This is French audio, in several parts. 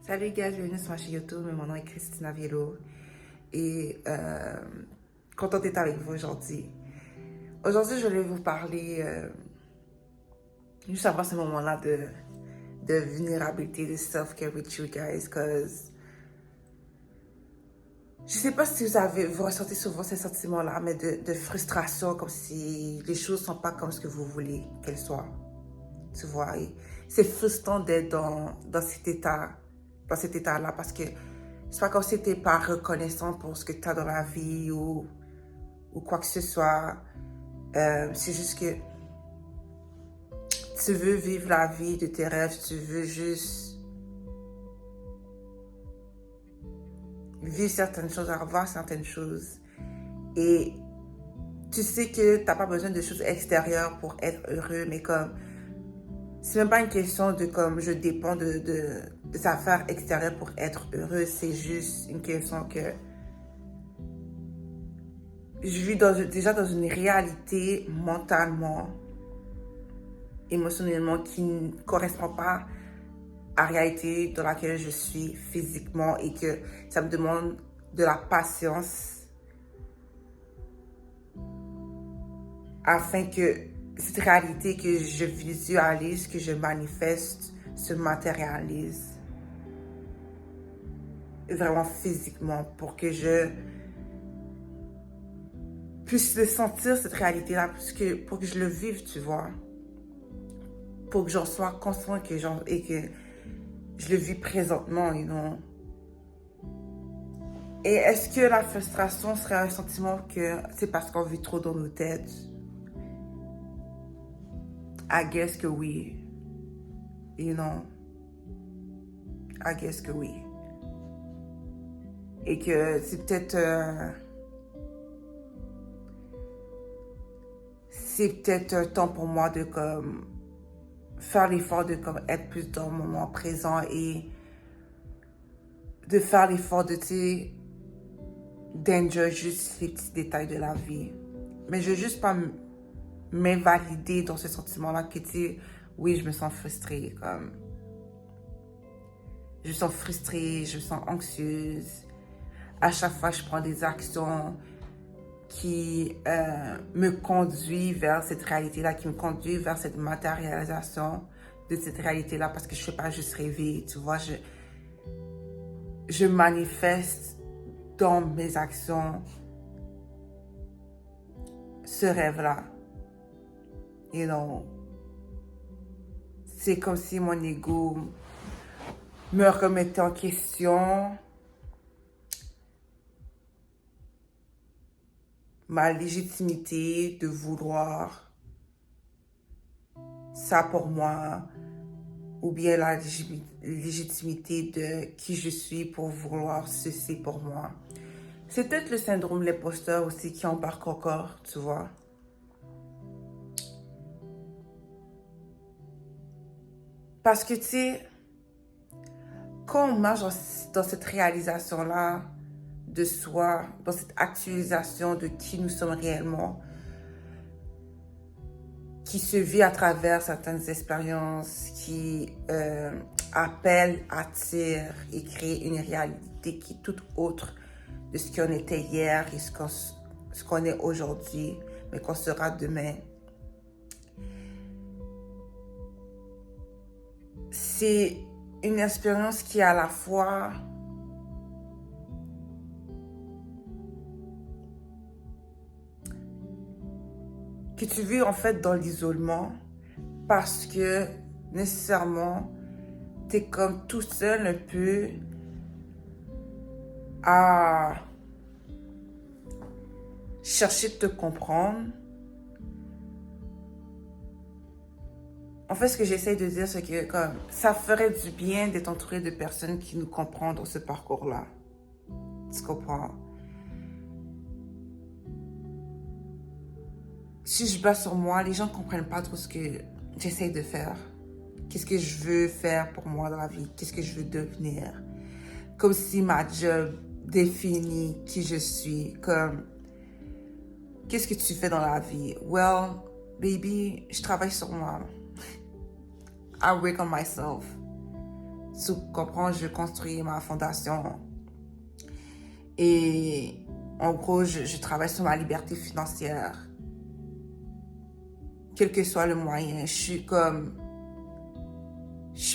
Salut gars, bienvenue sur ma chaîne YouTube, mon nom est Christina Viello et contente d'être avec vous aujourd'hui. Aujourd'hui, je vais vous parler, juste avoir ce moment-là de vulnérabilité, de self-care with you guys, cause je sais pas si vous ressentez souvent ces sentiments-là, mais de frustration, comme si les choses sont pas comme ce que vous voulez qu'elles soient. Tu vois, et c'est frustrant d'être dans cet état-là, parce que c'est pas comme si t'es pas reconnaissant pour ce que tu as dans la vie ou quoi que ce soit. C'est juste que tu veux vivre la vie de tes rêves, tu veux juste vivre certaines choses, avoir certaines choses. Et tu sais que t'as pas besoin de choses extérieures pour être heureux, mais comme, c'est même pas une question de comme je dépends de affaires extérieures pour être heureux, c'est juste une question que je vis déjà dans une réalité mentalement, émotionnellement qui ne correspond pas à la réalité dans laquelle je suis physiquement, et que ça me demande de la patience afin que cette réalité que je visualise, que je manifeste, se matérialise vraiment physiquement, pour que je puisse le sentir, cette réalité-là, pour que je le vive, tu vois. Pour que j'en sois conscient et que je le vis présentement, you know. Et est-ce que la frustration serait un sentiment que c'est parce qu'on vit trop dans nos têtes? I guess que oui. You know. I guess que oui. Et que c'est peut-être un temps pour moi de comme faire l'effort de comme être plus dans le moment présent, et de faire l'effort de, tu sais, d'enjoy juste les petits détails de la vie. Mais je veux juste pas m'invalider dans ce sentiment-là que, tu sais, oui, je me sens frustrée, comme je me sens frustrée, je me sens anxieuse. À chaque fois, je prends des actions qui me conduisent vers cette réalité-là, qui me conduisent vers cette matérialisation de cette réalité-là, parce que je ne fais pas juste rêver, tu vois, je manifeste dans mes actions ce rêve-là. You know, c'est comme si mon ego me remettait en question, ma légitimité de vouloir ça pour moi, ou bien la légitimité de qui je suis pour vouloir ceci pour moi. C'est peut-être le syndrome de l'imposteur aussi qui embarque encore, tu vois. Parce que, tu sais, quand on marche dans cette réalisation-là de soi, dans cette actualisation de qui nous sommes réellement, qui se vit à travers certaines expériences, qui appelle, attire et crée une réalité qui est toute autre de ce qu'on était hier et ce qu'on est aujourd'hui, mais qu'on sera demain. C'est une expérience qui est à la fois que tu vis en fait dans l'isolement, parce que nécessairement t'es comme tout seul un peu à chercher de te comprendre. En fait, ce que j'essaie de dire, c'est que comme ça ferait du bien d'être entouré de personnes qui nous comprennent dans ce parcours-là. Tu comprends? Si je base sur moi, les gens ne comprennent pas trop ce que j'essaie de faire. Qu'est-ce que je veux faire pour moi dans la vie? Qu'est-ce que je veux devenir? Comme si ma job définit qui je suis. Comme, qu'est-ce que tu fais dans la vie? Well, baby, je travaille sur moi. I work on myself. Tu comprends, je construis ma fondation. Et en gros, je travaille sur ma liberté financière. Quel que soit le moyen, je suis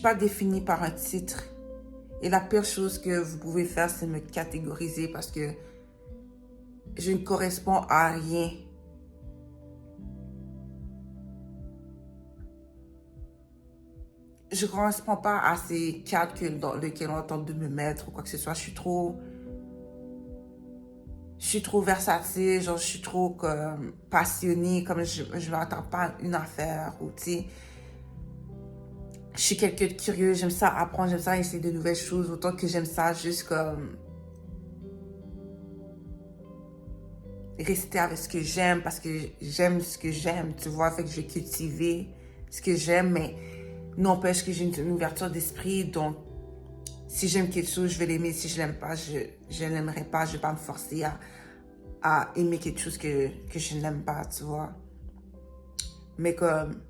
pas définie par un titre. Et la pire chose que vous pouvez faire, c'est me catégoriser parce que je ne corresponds à rien. Je ne corresponds pas à ces cadres dans lesquels on tente de me mettre ou quoi que ce soit. Je suis trop versatile, genre je suis trop passionnée, comme je m'attends pas à une affaire ou tu sais. Je suis quelqu'un de curieux, j'aime ça apprendre, j'aime ça essayer de nouvelles choses, autant que j'aime ça juste comme rester avec ce que j'aime parce que j'aime ce que j'aime, tu vois, fait que je vais cultiver ce que j'aime, mais n'empêche que j'ai une ouverture d'esprit, donc si j'aime quelque chose, je vais l'aimer, si je l'aime pas, je l'aimerai pas, je vais pas me forcer à aimer quelque chose que je n'aime pas, tu vois. Mais comme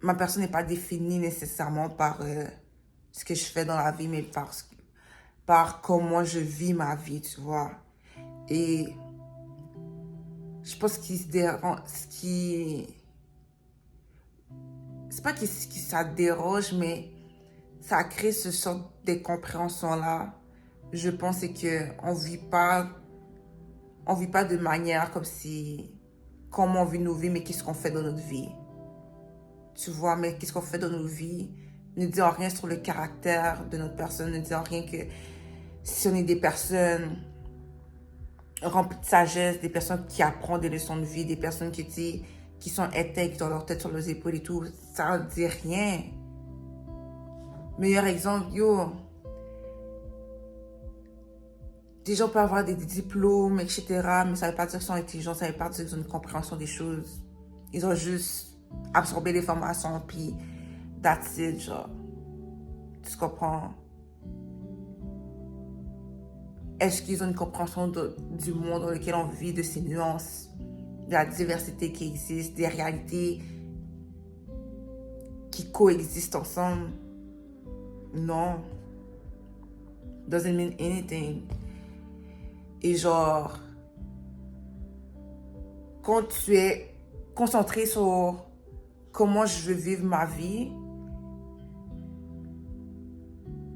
ma personne n'est pas définie nécessairement par ce que je fais dans la vie, mais par comment je vis ma vie, tu vois. Et je pense c'est pas que ça dérange, mais ça crée ce sorte d'incompréhension-là. Je pense que on vit pas de manière comme si, comment on vit nos vies, mais qu'est-ce qu'on fait dans notre vie. Tu vois, mais qu'est-ce qu'on fait dans nos vies ne dit rien sur le caractère de notre personne, ne dit rien que si on est des personnes remplies de sagesse, des personnes qui apprennent des leçons de vie, des personnes qui sont intègres, qui ont leur tête sur leurs épaules et tout, ça ne dit rien. Meilleur exemple, des gens peuvent avoir des diplômes, etc., mais ça ne veut pas dire qu'ils sont intelligents, ça ne veut pas dire qu'ils ont une compréhension des choses. Ils ont juste absorbé les formations, puis that's it, genre. Tu comprends? Est-ce qu'ils ont une compréhension du monde dans lequel on vit, de ses nuances, de la diversité qui existe, des réalités qui coexistent ensemble? Non. Doesn't mean anything. Et genre, quand tu es concentré sur comment je veux vivre ma vie,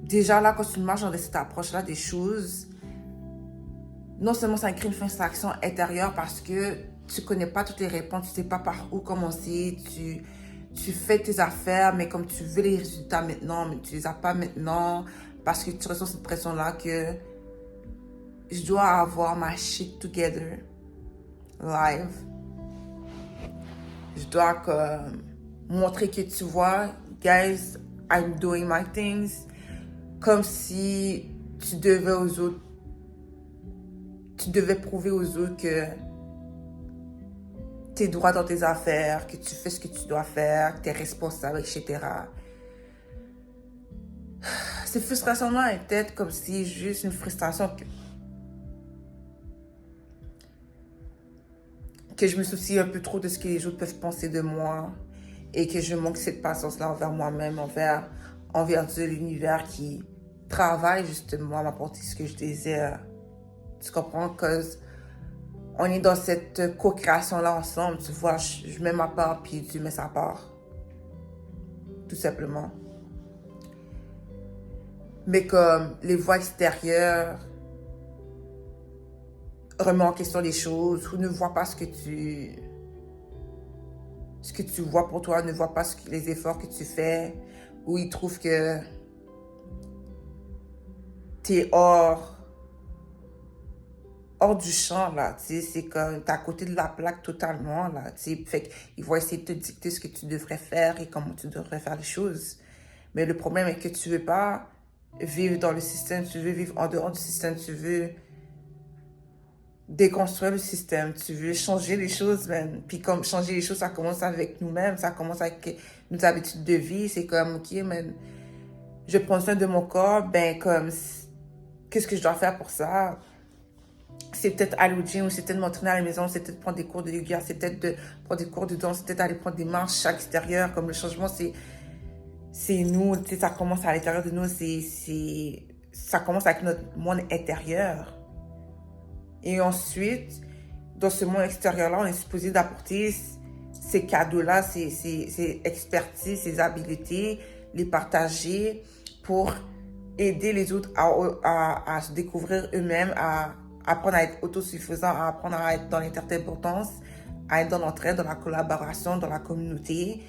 déjà là, quand tu marches dans cette approche-là des choses, non seulement ça crée une frustration intérieure parce que tu connais pas toutes les réponses, tu sais pas par où commencer, tu fais tes affaires, mais comme tu veux les résultats maintenant, mais tu les as pas maintenant, parce que tu ressens cette pression-là que je dois avoir ma shit together live. Je dois montrer que tu vois, guys, I'm doing my things, comme si tu devais prouver aux autres que tu es droit dans tes affaires, que tu fais ce que tu dois faire, que tu es responsable, etc. Cette frustration-là est peut-être comme si juste une frustration que je me soucie un peu trop de ce que les autres peuvent penser de moi et que je manque cette patience-là envers moi-même, envers Dieu, l'univers qui travaille justement à m'apporter ce que je désire. Tu comprends? Parce on est dans cette co-création-là ensemble, tu vois, je mets ma part, puis Dieu met sa part. Tout simplement. Mais comme les voix extérieures remettent en question les choses, ou ne voient pas ce que tu vois pour toi, ne voient pas les efforts que tu fais, ou ils trouvent que t'es hors du champ, là, tu sais, c'est comme, t'es à côté de la plaque totalement, là, tu sais, fait qu'ils vont essayer de te dicter ce que tu devrais faire et comment tu devrais faire les choses. Mais le problème est que tu veux pas vivre dans le système, tu veux vivre en dehors du système, tu veux déconstruire le système, tu veux changer les choses, man. Puis comme changer les choses, ça commence avec nous-mêmes, ça commence avec nos habitudes de vie, c'est comme, ok, man, je prends soin de mon corps, ben comme, qu'est-ce que je dois faire pour ça? C'est peut-être aller au gym, c'est peut-être m'entraîner à la maison, c'est peut-être prendre des cours de yoga, c'est peut-être de prendre des cours de danse, c'est peut-être aller prendre des marches à l'extérieur. Comme le changement, c'est c'est nous, tu sais, ça commence à l'intérieur de nous, ça commence avec notre monde intérieur. Et ensuite, dans ce monde extérieur-là, on est supposé d'apporter ces cadeaux-là, ces expertises, ces habiletés, les partager pour aider les autres à se découvrir eux-mêmes, à apprendre à être autosuffisants, à apprendre à être dans l'interdépendance, à être dans l'entraide, dans la collaboration, dans la communauté,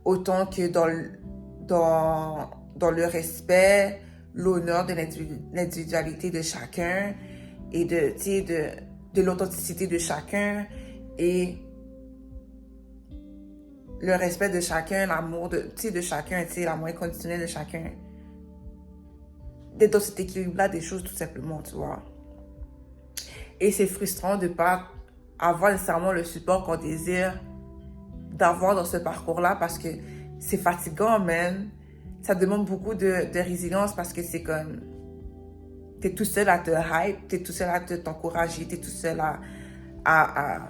autant que dans le respect, l'honneur de l'individualité de chacun et de l'authenticité de chacun et le respect de chacun, l'amour de chacun, l'amour inconditionnel de chacun. D'être dans cet équilibre-là des choses, tout simplement, tu vois. Et c'est frustrant de ne pas avoir nécessairement le support qu'on désire d'avoir dans ce parcours-là parce que c'est fatigant, man. Ça demande beaucoup de résilience parce que c'est comme... T'es tout seul à te hype, t'es tout seul à t'encourager, t'es tout seul à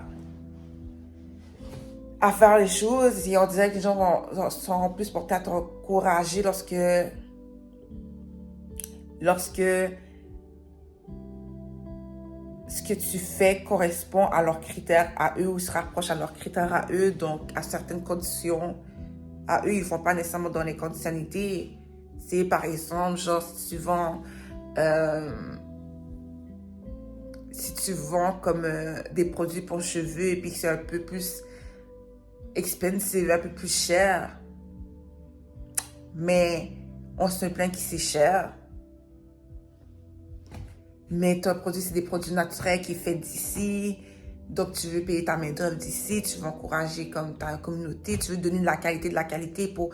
faire les choses. Et on dirait que les gens sont en plus portés à t'encourager lorsque ce que tu fais correspond à leurs critères à eux ou se rapproche à leurs critères à eux, donc à certaines conditions à eux, ils ne font pas nécessairement dans les conditionnalités. C'est par exemple, genre, si tu vends comme des produits pour cheveux et puis que c'est un peu plus expensive, un peu plus cher, mais on se plaint que c'est cher. Mais ton produit, c'est des produits naturels qui sont faits d'ici. Donc, tu veux payer ta main-d'œuvre d'ici. Tu veux encourager comme ta communauté. Tu veux donner de la qualité pour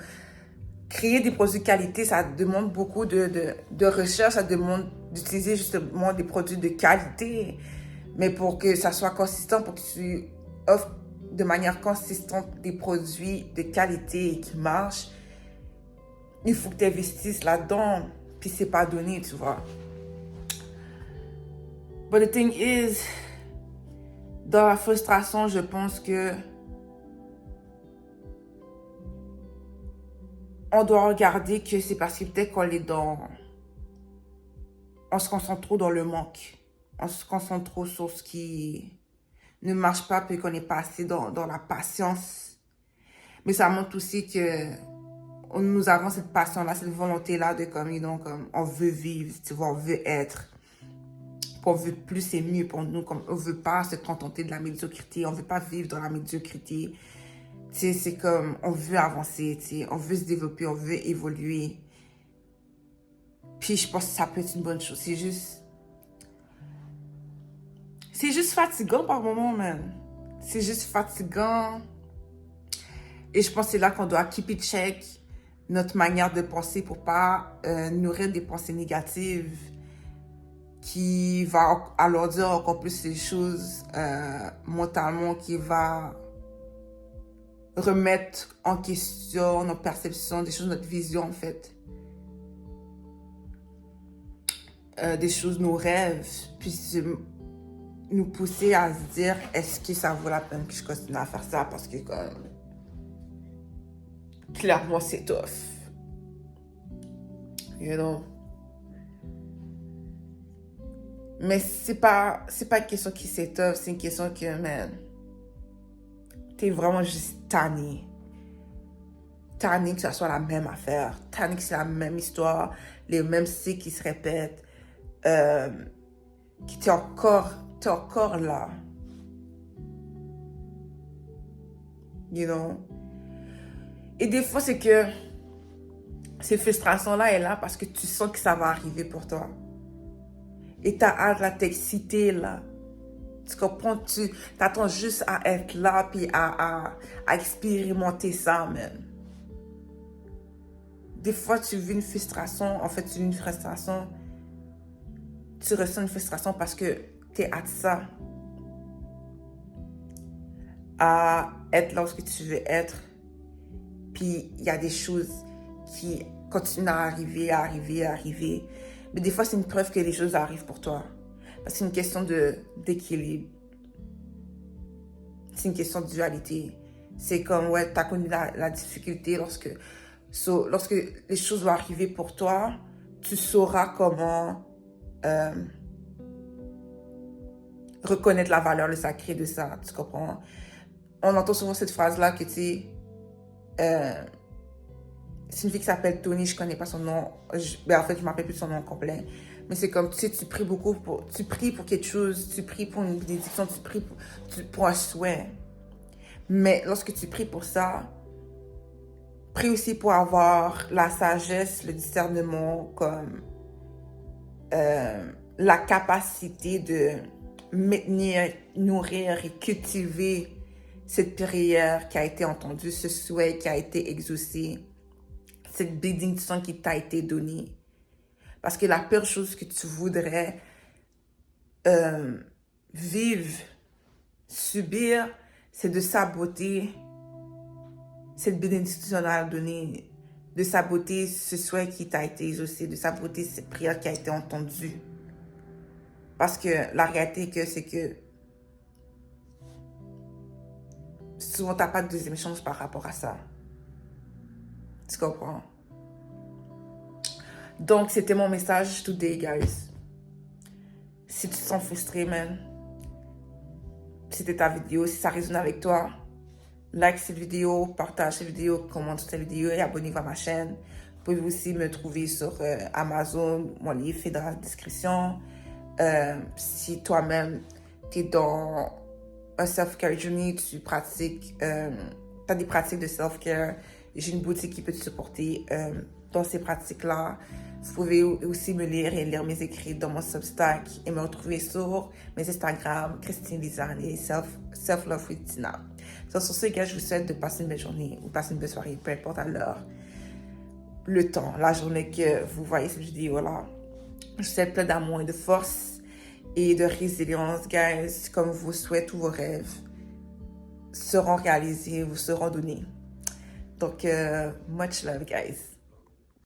créer des produits de qualité. Ça demande beaucoup de recherche. Ça demande d'utiliser justement des produits de qualité. Mais pour que ça soit consistant, pour que tu offres de manière consistante des produits de qualité et qui marchent, il faut que tu investisses là-dedans. Puis, c'est pas donné, tu vois. But the thing is, dans la frustration, je pense que on doit regarder que c'est parce que peut-être on se concentre trop dans le manque. On se concentre trop sur ce qui ne marche pas puis qu'on n'est pas assez dans la patience. Mais ça montre aussi que nous avons cette passion-là, cette volonté-là de comme on veut vivre, tu vois, on veut être. On veut plus et mieux pour nous, comme on veut pas se contenter de la médiocrité, on veut pas vivre dans la médiocrité. C'est comme, on veut avancer, on veut se développer, on veut évoluer. Puis je pense que ça peut être une bonne chose. C'est juste fatigant par moment, man. C'est juste fatigant. Et je pense que c'est là qu'on doit keep it check notre manière de penser pour pas nourrir des pensées négatives qui va alourdir encore plus les choses mentalement, qui va remettre en question nos perceptions, des choses, notre vision en fait. Des choses, nos rêves, puis nous pousser à se dire est-ce que ça vaut la peine que je continue à faire ça parce que comme clairement c'est tough. You know? Mais c'est pas une question qui s'étoffe, c'est une question que, man, t'es vraiment juste tanné. Tanné que ça soit la même affaire. Tanné que c'est la même histoire, les mêmes cycles qui se répètent. Que t'es encore là. You know? Et des fois, c'est que cette frustration-là est là parce que tu sens que ça va arriver pour toi. Et t'as hâte, là, t'es excité, là. Tu comprends? Tu t'attends juste à être là, puis à expérimenter ça, même. Des fois, tu vis une frustration. En fait, tu vis une frustration. Tu ressens une frustration parce que t'es hâte ça. À être là où tu veux être. Puis, il y a des choses qui continuent à arriver. Mais des fois, c'est une preuve que les choses arrivent pour toi. Parce que c'est une question d'équilibre. C'est une question de dualité. C'est comme, ouais, tu as connu la difficulté lorsque So, lorsque les choses vont arriver pour toi, tu sauras comment reconnaître la valeur, le sacré de ça. Tu comprends? On entend souvent cette phrase-là que, tu sais, c'est une fille qui s'appelle Tony, je connais pas son nom. En fait, je m'appelle plus son nom complet. Mais c'est comme, tu sais, tu pries beaucoup tu pries pour quelque chose, tu pries pour une bénédiction, tu pries pour un souhait. Mais lorsque tu pries pour ça, prie aussi pour avoir la sagesse, le discernement, comme la capacité de maintenir, nourrir et cultiver cette prière qui a été entendue, ce souhait qui a été exaucé, cette bénédiction qui t'a été donnée. Parce que la pire chose que tu voudrais vivre, subir, c'est de saboter cette bénédiction qu'on a donnée, de saboter ce souhait qui t'a été exaucé, de saboter cette prière qui a été entendue. Parce que la réalité c'est que souvent, tu n'as pas de deuxième chance par rapport à ça. Tu comprends? Donc, c'était mon message today, guys. Si tu te sens frustré, man, c'était ta vidéo, si ça résonne avec toi, like cette vidéo, partage cette vidéo, commente cette vidéo et abonnez-vous à ma chaîne. Vous pouvez aussi me trouver sur Amazon, mon livre est dans la description. Si toi-même, tu es dans un self-care journey, tu pratiques, tu as des pratiques de self-care, j'ai une boutique qui peut te supporter dans ces pratiques-là. Vous pouvez aussi me lire et lire mes écrits dans mon Substack et me retrouver sur mes Instagram, Christine Lizarne et Self-Love with Tina. Sur ce, gars, je vous souhaite de passer une belle journée ou passer une belle soirée, peu importe à l'heure, le temps, la journée que vous voyez cette vidéo-là. Je vous souhaite plein d'amour et de force et de résilience, guys, comme vos souhaits, tous vos rêves seront réalisés, vous seront donnés. Donc, much love, guys.